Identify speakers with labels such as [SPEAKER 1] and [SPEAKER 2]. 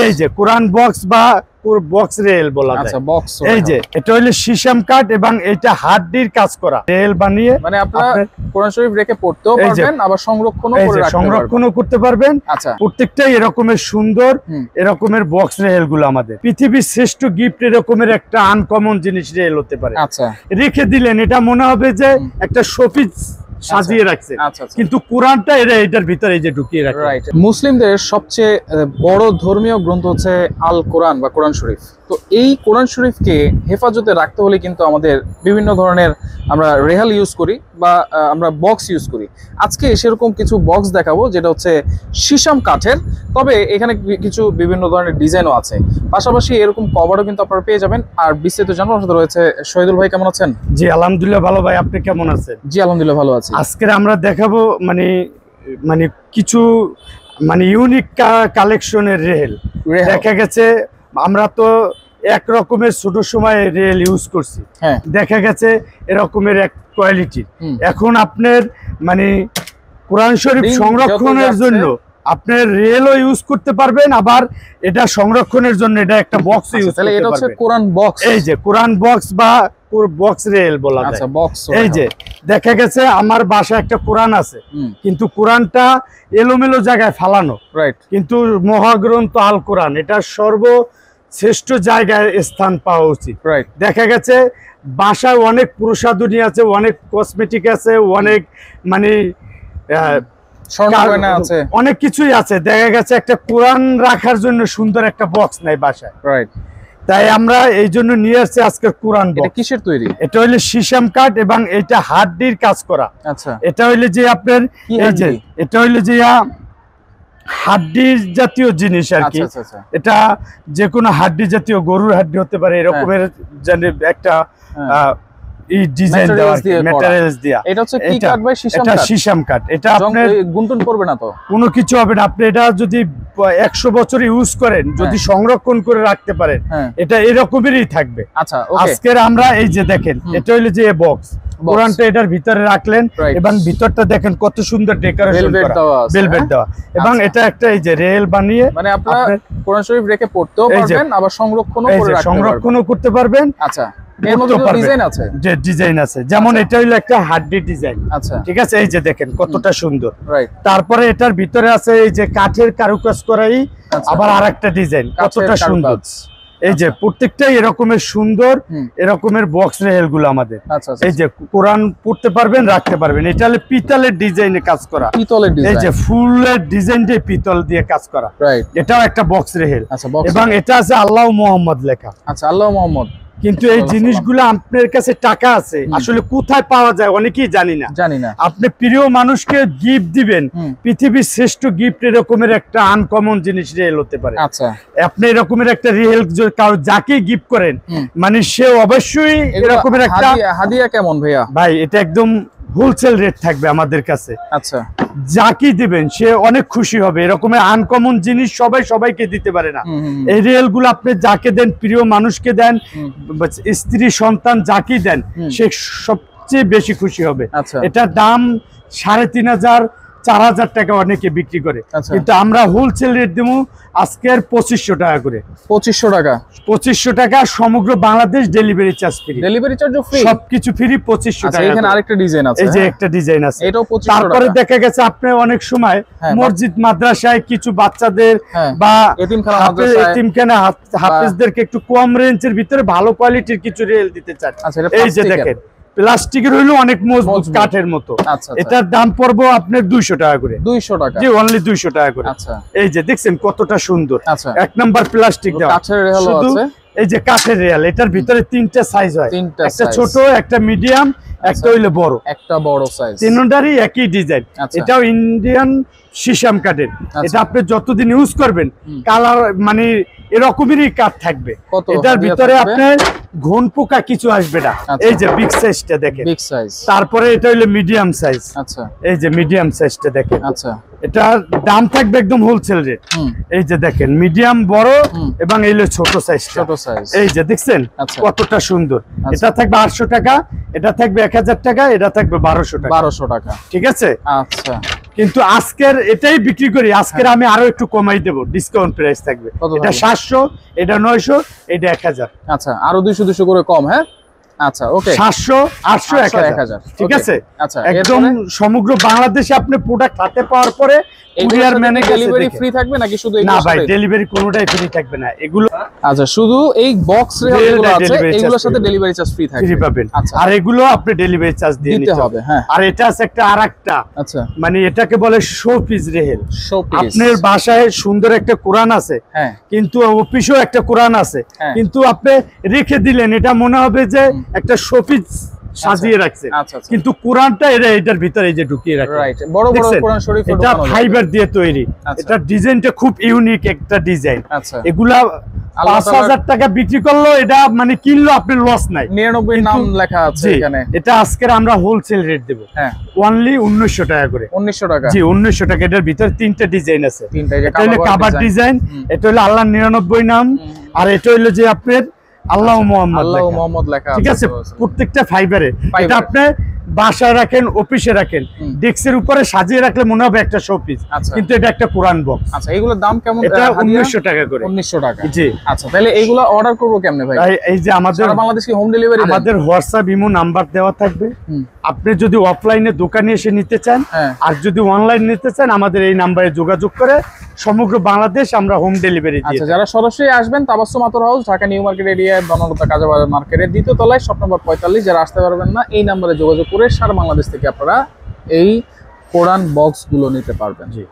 [SPEAKER 1] এই যে কোরআন বক্স বা বক্স রেল বলা যায়।
[SPEAKER 2] আচ্ছা, বক্স।
[SPEAKER 1] এই যে এটা হলো সিসাম কাঠ এবং এটা হাড্ডির কাজ করা রেল বানিয়ে,
[SPEAKER 2] মানে আপনারা কোরআন শরীফ রেখে পড়তেও পারবেন, আবার
[SPEAKER 1] সংরক্ষণও করতে পারবেন।
[SPEAKER 2] আচ্ছা,
[SPEAKER 1] প্রত্যেকটাই এরকমের সুন্দর এরকমের বক্স রেল গুলো আমাদের পৃথিবীর শ্রেষ্ঠ গিফট এরকমের একটা আনকমন জিনিস রেল হতে পারে।
[SPEAKER 2] আচ্ছা,
[SPEAKER 1] রেখে দিলেন এটা মনে হবে যে একটা শোপিস সাজিয়ে রাখছে, কিন্তু কোরআনটা এটার ভিতরে এই যে ঢুকিয়ে রাখে।
[SPEAKER 2] মুসলিমদের সবচেয়ে বড় ধর্মীয় গ্রন্থ হচ্ছে আল কোরআন বা কোরআন শরীফ। তো এই কোরআন শরীফকে হেফাজতে রাখতে হলে কিন্তু আমাদের বিভিন্ন ধরনের আমরা রেহাল ইউজ করি বা আমরা বক্স ইউজ করি। আজকে সেরকম কিছু বক্স দেখাবো যেটা হচ্ছে সিসাম কাঠের, তবে এখানে কিছু বিভিন্ন ধরনের ডিজাইনও আছে, পাশাপাশি এরকম কভারও কিন্তু আপনারা পেয়ে যাবেন। আর বিস্তারিত জানার সাথে রয়েছে শহীদুল ভাই। কেমন আছেন?
[SPEAKER 1] জি আলহামদুলিল্লাহ ভালো ভাই, আপনি কেমন আছেন?
[SPEAKER 2] জি আলহামদুলিল্লাহ ভালো আছি।
[SPEAKER 1] আজকে আমরা দেখাবো মানে কিছু ইউনিক কালেকশনের রেল। দেখা গেছে আমরা তো এক রকমের ছোট সময় রেল ইউজ করছি, দেখা গেছে এরকমের এক কোয়ালিটি। এখন আপনার কোরআন শরীফ সংরক্ষণের জন্য আপনার রেলও ইউজ করতে পারবেন, আবার এটা সংরক্ষণের জন্য এটা একটা বক্স ইউজ করতে পারবেন।
[SPEAKER 2] এটা হচ্ছে কোরআন বক্স।
[SPEAKER 1] এই যে কোরআন বক্স বা বক্স রেল বলা যায়। এই যে দেখা গেছে আমার বাসায় একটা কোরআন আছে, কিন্তু কোরআনটা এলোমেলো জায়গায় ফালানো, কিন্তু মহাগ্রন্থ আল কোরআন এটা সর্বশ্রেষ্ঠ জায়গায় স্থান পাওয়া উচিত। দেখা গেছে বাসায় অনেক প্রসাধনী আছে, অনেক কসমেটিক আছে, অনেক অনেক কিছুই আছে, দেখা গেছে একটা কোরআন রাখার জন্য সুন্দর একটা বক্স নাই বাসায়। তাই আমরা এই জন্য নিয়ে আসছি আজকে কোরআন বক্স।
[SPEAKER 2] কিসের তৈরি? এটা
[SPEAKER 1] হইলে সিসাম কাঠ এবং এটা হাড্ডির কাজ করা।
[SPEAKER 2] আচ্ছা,
[SPEAKER 1] এটা হইলে যে আপনার এই যে এটা হইলে যে হাড্ডির জাতীয় জিনিস আর কি। এটা যে কোনো হাড্ডি জাতীয়, গরুর হাড্ডি হতে পারে, এরকমের একটা এই ডিজাইন দেওয়া ম্যাটেরিয়ালস দিয়া।
[SPEAKER 2] এটা হচ্ছে কি কাঠ ভাই?
[SPEAKER 1] এটা সিসাম কাঠ। এটা আপনার
[SPEAKER 2] গুনটুন পড়বে না তো,
[SPEAKER 1] কোনো কিছু হবে না। আপনি এটা যদি 100 বছর ইউজ করেন, যদি সংরক্ষণ করে রাখতে পারেন, এটা এরকমেরই থাকবে।
[SPEAKER 2] আচ্ছা,
[SPEAKER 1] আজকের আমরা এই যে দেখেন এটা হইলো যে বক্স, কোরআনটা এটার ভিতরে রাখলেন এবং ভিতরটা দেখেন কত সুন্দর ডেকোরেশন করা, ভেলভেট দেওয়া, এবং এটা একটা এই যে রেল বানিয়ে
[SPEAKER 2] মানে আপনারা কোরআন শরীফ রেখে পড়তেও পারবেন, আবার
[SPEAKER 1] সংরক্ষণও করতে পারবেন।
[SPEAKER 2] আচ্ছা, এর মধ্যে ডিজাইন আছে,
[SPEAKER 1] যে ডিজাইন আছে, যেমন এটা হইলো একটা হাড্ডি ডিজাইন। আচ্ছা, ঠিক আছে, এই যে দেখেন কতটা সুন্দর। তারপরে এটার ভিতরে আছে এই যে কাঠের কারুকাজ করাই আবার আরেকটা ডিজাইন, কতটা সুন্দর। এই যে প্রত্যেকটাই এরকমের সুন্দর এরকমের বক্স রেল গুলো আমাদের। এই যে কোরআন পড়তে পারবেন, রাখতে পারবেন। এটা হলো পিতলের ডিজাইনে কাজ করা, এই যে ফুলের ডিজাইনটাই পিতল দিয়ে কাজ করা। এটাও একটা বক্স রেল, এবং এটা আছে আল্লাহ মুহাম্মদ লেখা।
[SPEAKER 2] আচ্ছা, আল্লাহ মুহাম্মদ।
[SPEAKER 1] কিন্তু এই জিনিসগুলো আপনার কাছে টাকা আছে, আসলে কোথায় পাওয়া যায় অনেকেই জানি না। আপনি প্রিয় মানুষকে গিফট দিবেন, পৃথিবীর শ্রেষ্ঠ গিফট এরকমের একটা আনকমন জিনিস রেল হতে পারে।
[SPEAKER 2] আচ্ছা,
[SPEAKER 1] আপনি এরকমের একটা রেল যাকে গিফট করেন, সে অবশ্যই এরকমের একটা
[SPEAKER 2] হাদিয়া। কেমন ভাইয়া? ভাই
[SPEAKER 1] এটা একদম হোলসেল রেট থাকবে আমাদের কাছে।
[SPEAKER 2] আচ্ছা,
[SPEAKER 1] যাকে দিবেন সে অনেক খুশি হবে। এরকমের আনকমন জিনিস সবাইকে দিতে পারে না। এই রেল গুলো আপনি যাকে দেন, প্রিয় মানুষকে দেন, স্ত্রী সন্তান যাকে দেন, সে সবচেয়ে বেশি খুশি হবে। এটার দাম 3500 4000 টাকা অনেকে বিক্রি করে, কিন্তু আমরা হোলসেল রেট দেবো আজকের 2500 টাকা করে। 2500 টাকা সমগ্র Bangladesh, delivery charge free.
[SPEAKER 2] Delivery চার্জও ফ্রি,
[SPEAKER 1] সবকিছু ফ্রি। 2500 টাকা।
[SPEAKER 2] এখানে আরেকটা ডিজাইন আছে,
[SPEAKER 1] এই যে একটা ডিজাইন আছে,
[SPEAKER 2] এটাও 2500 টাকা।
[SPEAKER 1] তারপরে দেখা গেছে আপনি অনেক সময় মসজিদ মাদ্রাসায় কিছু বাচ্চাদের বা এতিমখানা হাফেজদেরকে একটু কম রেঞ্জের ভিতরে ভালো কোয়ালিটির কিছু রেল দিতে চান। এই যে দেখেন প্লাস্টিকের হইলো অনেক মজবুত কাঠের মতো। এটার দাম পড়বো আপনার 200 টাকা করে।
[SPEAKER 2] 200 টাকা?
[SPEAKER 1] জি, অনলি 200 টাকা করে। এই যে দেখছেন কতটা সুন্দর, এক নাম্বার প্লাস্টিক দেওয়া। শুধু এই যে কাঠের রেল, এটার ভিতরে 3টা সাইজ হয়, একটা ছোট, একটা মিডিয়াম, একটা হইলো বড়,
[SPEAKER 2] একটা বড় সাইজ।
[SPEAKER 1] তিনটারই একই ডিজাইন। এটাও ইন্ডিয়ান সিসাম কাঠের। এটা আপনি যতদিন ইউজ করবেন কালার এরকমেরই কাঠ থাকবে। এটার ভিতরে আপনার ঘন পোকা কিছু আসবে না। এই যে বিগ সাইজটা দেখেন, তারপরে এটা হইলো মিডিয়াম সাইজ। আচ্ছা, এই যে মিডিয়াম সাইজটা দেখেন। আচ্ছা, এটার দাম থাকবে একদম হোলসেল রেট। এই যে দেখেন মিডিয়াম, বড় এবং এই হলো ছোট সাইজটা। এই যে দেখছেন কতটা সুন্দর। এটা থাকবে 800 টাকা, এটা থাকবে 1000 টাকা, এটা থাকবে 1200 টাকা।
[SPEAKER 2] 1200 টাকা,
[SPEAKER 1] ঠিক আছে।
[SPEAKER 2] আচ্ছা,
[SPEAKER 1] কিন্তু আজকের এটাই বিক্রি করি, আজকের আমি আরো একটু কমাই দেবো, ডিসকাউন্ট প্রাইস থাকবে। এটা 700, এটা 900, এটা 1000।
[SPEAKER 2] আচ্ছা, আরো 200 করে কম। হ্যাঁ, আচ্ছা, ওকে।
[SPEAKER 1] 700, 800, 1000, ঠিক আছে।
[SPEAKER 2] আচ্ছা,
[SPEAKER 1] একদম সমগ্র বাংলাদেশে আপনি প্রোডাক্ট হাতে পাওয়ার পরে কুরিয়ার ম্যানের
[SPEAKER 2] ডেলিভারি ফ্রি থাকবে নাকি শুধু
[SPEAKER 1] না ভাই, ডেলিভারি কোনোটাই ফ্রি থাকবে না এগুলো।
[SPEAKER 2] আচ্ছা, শুধু এই বক্স যেগুলো আছে এগুলোর সাথে ডেলিভারি চার্জ ফ্রি থাকবে,
[SPEAKER 1] ফ্রি পাবেন। আর এগুলো আপনি ডেলিভারি চার্জ দিয়ে
[SPEAKER 2] দিতে হবে। হ্যাঁ,
[SPEAKER 1] আর এটা আছে একটা আরেকটা,
[SPEAKER 2] আচ্ছা,
[SPEAKER 1] মানে এটাকে বলে শো পিস রেহেল।
[SPEAKER 2] শো পিস,
[SPEAKER 1] আপনার বাসায় সুন্দর একটা কোরআন আছে,
[SPEAKER 2] হ্যাঁ,
[SPEAKER 1] কিন্তু অফিসেও একটা কোরআন আছে, কিন্তু আপনি রেখে দিলেন, এটা মনে হবে যে একটা শো পিস সাজিয়ে রাখছেন, কিন্তু কোরআনটা এটার ভিতরে এই যে ঢুকিয়ে রাখছেন।
[SPEAKER 2] রাইট, বড় বড় কোরআন শরীফ
[SPEAKER 1] এটা ফাইবার দিয়ে তৈরি। এটা ডিজাইনটা খুব ইউনিক একটা ডিজাইন।
[SPEAKER 2] আচ্ছা,
[SPEAKER 1] এগুলা 5000 টাকা বিক্রি করলো, এটা মানে কিনলো আপনি লস নাই।
[SPEAKER 2] 99 নাম লেখা আছে এখানে।
[SPEAKER 1] এটা আজকের আমরা হোলসেল রেট দেব,
[SPEAKER 2] হ্যাঁ,
[SPEAKER 1] অনলি 1900 টাকা করে।
[SPEAKER 2] 1900 টাকা?
[SPEAKER 1] জি, 1900 টাকা। এটার ভিতরে 3টা ডিজাইন আছে।
[SPEAKER 2] এটা
[SPEAKER 1] হলো কাবার ডিজাইন, এটা হলো আল্লাহর 99 নাম, আর এটা হলো যে আপনার আল্লাহ মুহাম্মদ লেখা, ঠিক আছে। প্রত্যেকটা ফাইবারে। এটা আপনি বাসায় রাখেন, অফিসে রাখেন, ডেস্কের উপরে সাজিয়ে রাখলে মনে হবে একটা শোপিস, কিন্তু এটা একটা কোরআন বক্স।
[SPEAKER 2] আচ্ছা, এগুলোর দাম কেমন?
[SPEAKER 1] এটা 1900 টাকা করে।
[SPEAKER 2] 1900 টাকা,
[SPEAKER 1] জি।
[SPEAKER 2] আচ্ছা, তাহলে এইগুলো অর্ডার করব কেমনে ভাই?
[SPEAKER 1] এই যে আমাদের
[SPEAKER 2] সারা বাংলাদেশ কি হোম ডেলিভারি?
[SPEAKER 1] আমাদের হোয়াটসঅ্যাপ ইমো নাম্বার দেওয়া থাকবে। আপনি যদি অফলাইনে দোকানে এসে নিতে চান, আর যদি অনলাইন নিতে চান, আমাদের এই নাম্বারে যোগাযোগ করে সমগ্র বাংলাদেশ আমরা হোম ডেলিভারি দিই।
[SPEAKER 2] আচ্ছা, যারা সরাসরি আসবেন তাবাসসুম আতর হাউস, ঢাকা নিউ মার্কেট এরিয়ায় বনলতা কাঁচাবাজার মার্কেটের 2য় তলায়, শপ নম্বর 45। যারা আসতে পারবেন না, এই নাম্বারে যোগাযোগ করে সারা বাংলাদেশ থেকে আপনারা এই কোরআন বক্স গুলো নিতে পারবেন। জি।